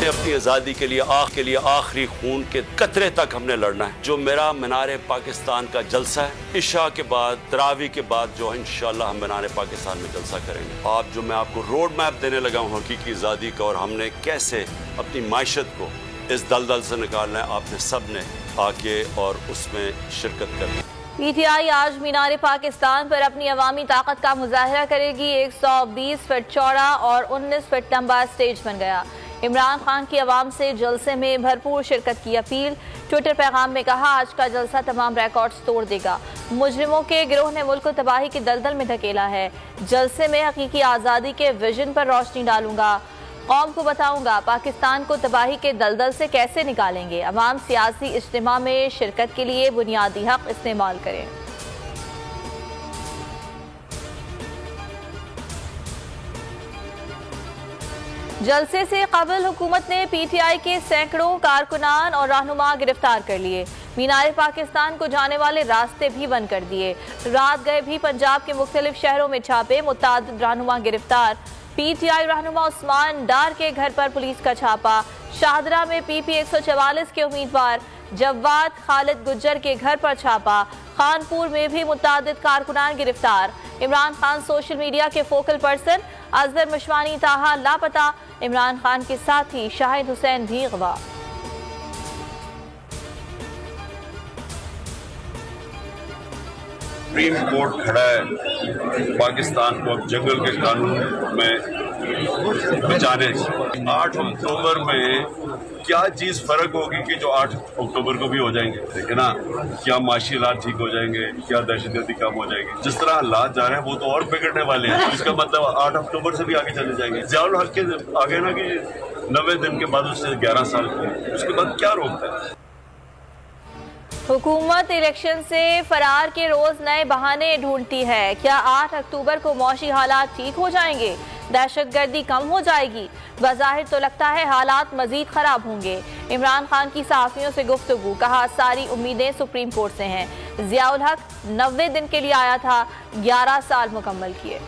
हमने अपनी आज़ादी के लिए आखिरी खून के कतरे तक हमने लड़ना है। जो मेरा मीनार पाकिस्तान का जलसा है, इशा के बाद, तरावी के बाद जो है इंशाअल्लाह हम मीनार पाकिस्तान में जलसा करेंगे। आप जो मैं आपको रोड मैप देने लगा हूँ हकीकी आज़ादी का, और हमने कैसे अपनी माइशत को इस दलदल से निकालना है, आपने सब ने आके और उसमें शिरकत करनी। PTI आज मीनार पाकिस्तान पर अपनी अवामी ताकत का मुजाहरा करेगी। 120 फीट चौड़ा और 19 फीट लंबा स्टेज बन गया। इमरान खान की आवाम से जलसे में भरपूर शिरकत की अपील। ट्विटर पैगाम में कहा, आज का जलसा तमाम रिकॉर्ड्स तोड़ देगा। मुजरिमों के गिरोह ने मुल्क को तबाही की दलदल में धकेला है। जलसे में हकीकी आज़ादी के विजन पर रोशनी डालूंगा। कौम को बताऊंगा पाकिस्तान को तबाही के दलदल से कैसे निकालेंगे। अवाम सियासी इज्तिमा में शिरकत के लिए बुनियादी हक इस्तेमाल करें। जलसे से कबल हुकूमत ने PTI के सैकड़ों कारकुनान और रहनुमा गिरफ्तार कर लिए। मीनार पाकिस्तान को जाने वाले रास्ते भी बंद कर दिए। रात गए भी पंजाब के मुख्तलिफ शहरों में छापे, मुतादिद रहनुमा गिरफ्तार। PTI रहनुमा उस्मान डार के घर पर पुलिस का छापा। शाहदरा में PP 144 के उम्मीदवार जवाद खालिद गुज्जर के घर पर छापा। खानपुर में भी मुतादिद कारकुनान गिरफ्तार। इमरान खान सोशल मीडिया के फोकल पर्सन अजहर मशवानी ताहा लापता। इमरान खान के साथी शाहिद हुसैन भी अगवा। सुप्रीम कोर्ट खड़ा है पाकिस्तान को अब जंगल के कानून में बचाने। 8 अक्टूबर में क्या चीज फर्क होगी कि जो 8 अक्टूबर को भी हो जाएंगे, ठीक है ना? क्या माशी हालात ठीक हो जाएंगे, क्या दहशतगर्दी कम हो जाएगी? जिस तरह हालात जा रहे हैं वो तो और बिगड़ने वाले हैं। इसका मतलब 8 अक्टूबर से भी आगे चले जाएंगे। ज़ियाउल हक के आगे ना कि 90 दिन के बाद उससे 11 साल की, उसके बाद क्या रोकता है? हुकूमत इलेक्शन से फरार के रोज नए बहाने ढूंढती है। क्या 8 अक्टूबर को मौशी हालात ठीक हो जाएंगे, दहशतगर्दी कम हो जाएगी? बज़ाहिर तो लगता है हालात मजीद खराब होंगे। इमरान खान की सहाफ़ियों से गुफ्तगू, कहा सारी उम्मीदें सुप्रीम कोर्ट से हैं। ज़ियाउल हक 90 दिन के लिए आया था, 11 साल मुकम्मल किए।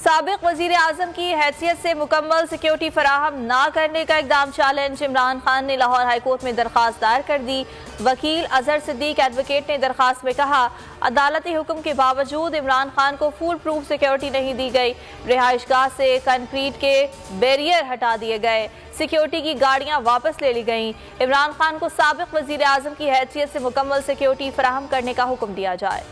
साबिक वजीर आजम की हैसियत से मुकम्मल सिक्योरिटी फराहम ना करने का इकदाम चैलेंज। इमरान खान ने लाहौर हाईकोर्ट में दरखास्त दायर कर दी। वकील अजहर सिद्दीक एडवोकेट ने दरखास्त में कहा, अदालती हुक्म के बावजूद इमरान खान को फुल प्रूफ सिक्योरिटी नहीं दी गई। रिहाइशगाह से कंक्रीट के बैरियर हटा दिए गए, सिक्योरिटी की गाड़ियां वापस ले ली गईं। इमरान खान को साबिक वजीर आजम की हैसियत से मुकम्मल सिक्योरिटी फराहम करने का हुक्म दिया जाए।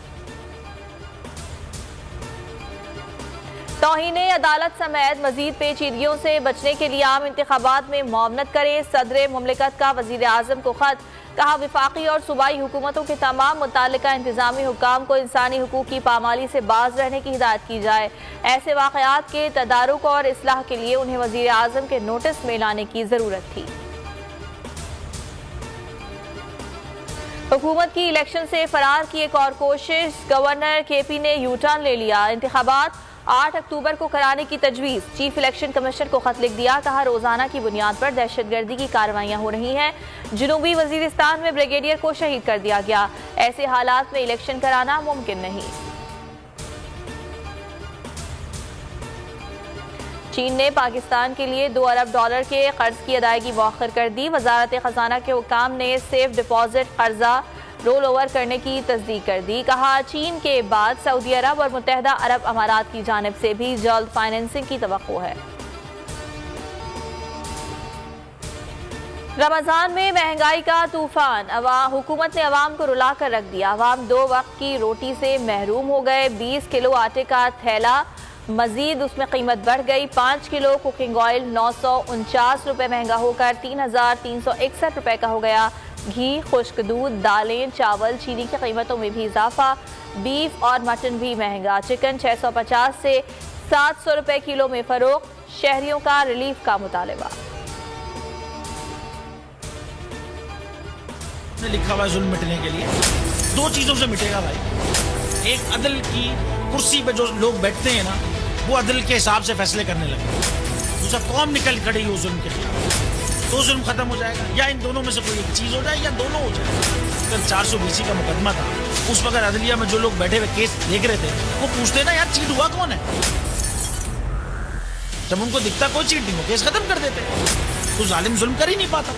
तौहीने अदालत समेत मजीद पेचीदगियों से बचने के लिए आम इंतखाबात में मुआवनत करें। सदर मुमलिकत का वजीर आजम को खत, कहा वफाकी और सूबाई हुकूमतों के तमाम मुताल्लिका इंतजामी हुकाम को इंसानी हुकूक की पामाली से बाज रहने की हिदायत की जाए। ऐसे वाक़यात के तदारुक और इस्लाह के लिए उन्हें वजीर आजम के नोटिस में लाने की जरूरत थी। हुकूमत की इलेक्शन से फरार की एक और कोशिश, गवर्नर KP ने यू टर्न ले लिया। इंतखाबात 8 अक्टूबर को कराने की तजवीज़, चीफ इलेक्शन कमिश्नर को खत लिख दिया। कहा रोजाना की बुनियाद पर दहशतगर्दी की कार्रवाइयां हो रही हैं। जनूबी वजीरिस्तान में ब्रिगेडियर को शहीद कर दिया गया। ऐसे हालात में इलेक्शन कराना मुमकिन नहीं। चीन ने पाकिस्तान के लिए $2 अरब के कर्ज की अदायगी मौखर कर दी। वजारत खजाना के हुकाम ने सेफ डिपॉजिट कर्जा रोल ओवर करने की तस्दीक कर दी। कहा चीन के बाद सऊदी अरब और मुत्तहदा अरब अमारात की जानिब से भी जल्द फाइनेंसिंग की तवक्को है। रमजान में महंगाई का तूफान, हुकूमत ने अवाम को रुला कर रख दिया। अवाम 2 वक्त की रोटी से महरूम हो गए। 20 किलो आटे का थैला, मजीद उसमें कीमत बढ़ गई। 5 किलो कुकिंग ऑयल 949 रुपये महंगा होकर 3361 रुपये का हो गया। घी, खुश्क दूध, दालें, चावल, चीनी की कीमतों में भी इजाफा। बीफ और मटन भी महंगा। चिकन 650 से 700 रुपये किलो में फरोख्त। शहरियों का रिलीफ का मुतालबा। लिखा हुआ जुल्म मिटने के लिए 2 चीजों से मिटेगा भाई। एक, अदल की कुर्सी पे जो लोग बैठते हैं ना, वो अदल के हिसाब से फैसले करने लगे। दूसरा, कौम निकल खड़ी हो जुल्म के खिलाफ, तो जुल्म खत्म हो जाएगा। या इन दोनों में से कोई एक चीज हो जाए या दोनों हो जाए। अगर 420 का मुकदमा था, उस वक्त अदलिया में जो लोग बैठे हुए केस देख रहे थे वो पूछते ना यार चीट हुआ कौन है। जब उनको दिखता कोई चीट नहीं हो केस खत्म कर देते, तो जालिम जुल्म कर ही नहीं पाता।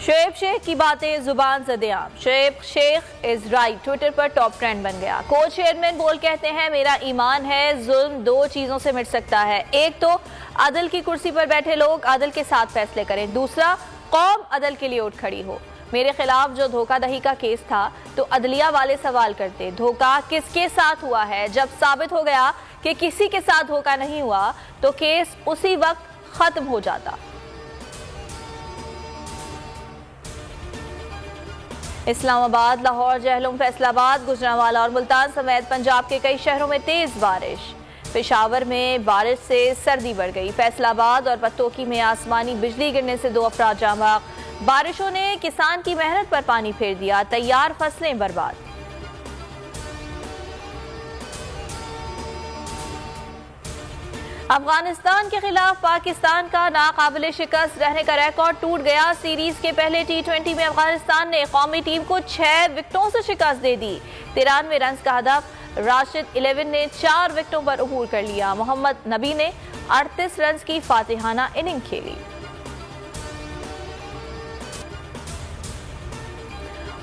शोएब शेख की बातें जुबान ज़द-ए-आम। Shoaib Sheikh is right Twitter पर टॉप ट्रेंड बन गया। को चेयरमैन बोल कहते हैं मेरा ईमान है जुल्म दो चीजों से मिट सकता है, एक तो अदल की कुर्सी पर बैठे लोग अदल के साथ फैसले करें, दूसरा कौम अदल के लिए उठ खड़ी हो। मेरे खिलाफ जो धोखाधड़ी का केस था तो अदलिया वाले सवाल करते धोखा किसके साथ हुआ है। जब साबित हो गया कि किसी के साथ धोखा नहीं हुआ तो केस उसी वक्त खत्म हो जाता। इस्लामाबाद, लाहौर, जहलम, फैसलाबाद, गुजरांवाला और मुल्तान समेत पंजाब के कई शहरों में तेज बारिश। पेशावर में बारिश से सर्दी बढ़ गई। फैसलाबाद और पत्तोकी में आसमानी बिजली गिरने से 2 अफराद जाँ बहक। बारिशों ने किसान की मेहनत पर पानी फेर दिया, तैयार फसलें बर्बाद। अफगानिस्तान के खिलाफ पाकिस्तान का नाकाबिले शिकस्त रहने का रिकॉर्ड टूट गया। सीरीज के पहले T20 में अफगानिस्तान ने कौमी टीम को 6 विकेटों से शिकस्त दे दी। 93 रन का हदफ। राशिद 11 ने 4 विकेटों पर अबूर कर लिया। मोहम्मद नबी ने 38 रन की फातिहाना इनिंग खेली।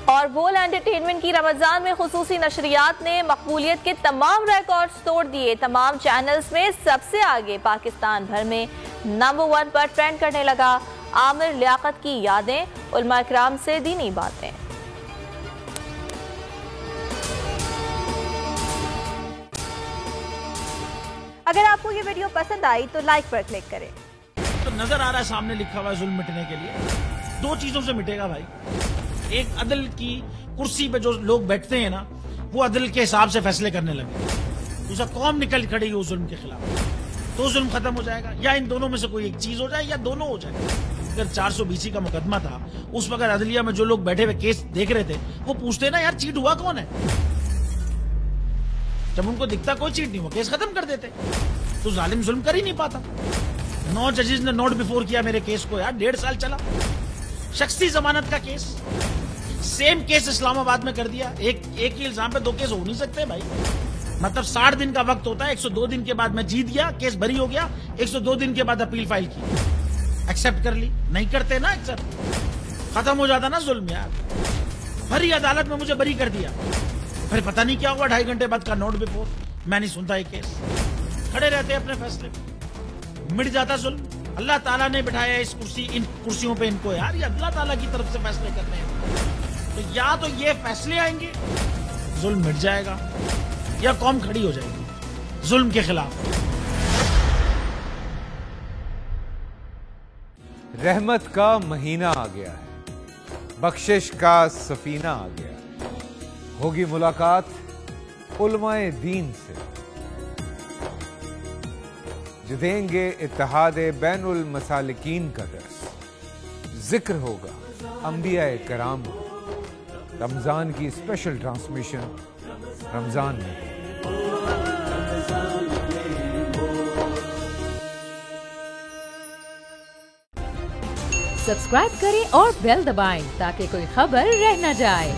और बोल एंटरटेनमेंट की रमजान में खुसूसी नशरियात ने मकबूलियत के तमाम रिकॉर्ड्स तोड़ दिए। तमाम चैनल्स में सबसे आगे पाकिस्तान भर में नंबर 1 पर ट्रेंड करने लगा। आमिर लियाकत की यादें, उलमा इकराम से दीनी बातें। अगर आपको ये वीडियो पसंद आई तो लाइक पर क्लिक करें। तो नजर आ रहा है सामने लिखा हुआ है जुल्म मिटने के लिए 2 चीजों से मिटेगा भाई। एक अदल की कुर्सी पे जो लोग बैठते हैं ना वो अदल के हिसाब से फैसले करने लगे, दूसरा कौम निकल खड़ी हो जुल्म के खिलाफ, तो जुल्म खत्म हो जाएगा। या इन दोनों में से कोई एक चीज हो जाए या दोनों हो जाए। अगर 420 का मुकदमा था, उस वक्त अदलिया में जो लोग बैठे हुए केस देख रहे थे वो पूछते ना यार चीट हुआ कौन है। जब उनको दिखता कोई चीट नहीं हो केस खत्म कर देते, तो जालिम जुल्म कर ही नहीं पाता। 9 जजेस ने नोट बिफोर किया मेरे केस को यार, 1.5 साल चला। शख्सी जमानत का केस, सेम केस इस्लामाबाद में कर दिया। एक ही इल्जाम पे 2 केस हो नहीं सकते भाई। मतलब 60 दिन का वक्त होता है। 102 दिन के बाद मैं जीत गया, केस बरी हो गया। 102 दिन के बाद अपील फाइल की, एक्सेप्ट कर ली। नहीं करते ना एक्सेप्ट, खत्म हो जाता ना जुल्म यार। भरी अदालत में मुझे बरी कर दिया, फिर पता नहीं क्या हुआ 2.5 घंटे बाद का नोट बिफोर। मैं नहीं सुनता ये केस, खड़े रहते अपने फैसले पे, मिट जाता जुल्म। अल्लाह ताला ने बिठाया इन कुर्सियों पे इनको यार, ये अल्लाह ताला की तरफ से फैसले करने हैं। तो या तो ये फैसले आएंगे जुल्म मिट जाएगा, या कौम खड़ी हो जाएगी जुल्म के खिलाफ। रहमत का महीना आ गया है, बख्शिश का सफीना आ गया है। होगी मुलाकात उलमाए दीन से, जो देंगे इत्तेहाद बैनुल मसालिकीन का दर्स। जिक्र होगा अंबियाए कराम, रमजान की स्पेशल ट्रांसमिशन रमजान में। सब्सक्राइब करें और बेल दबाएं ताकि कोई खबर रह न जाए।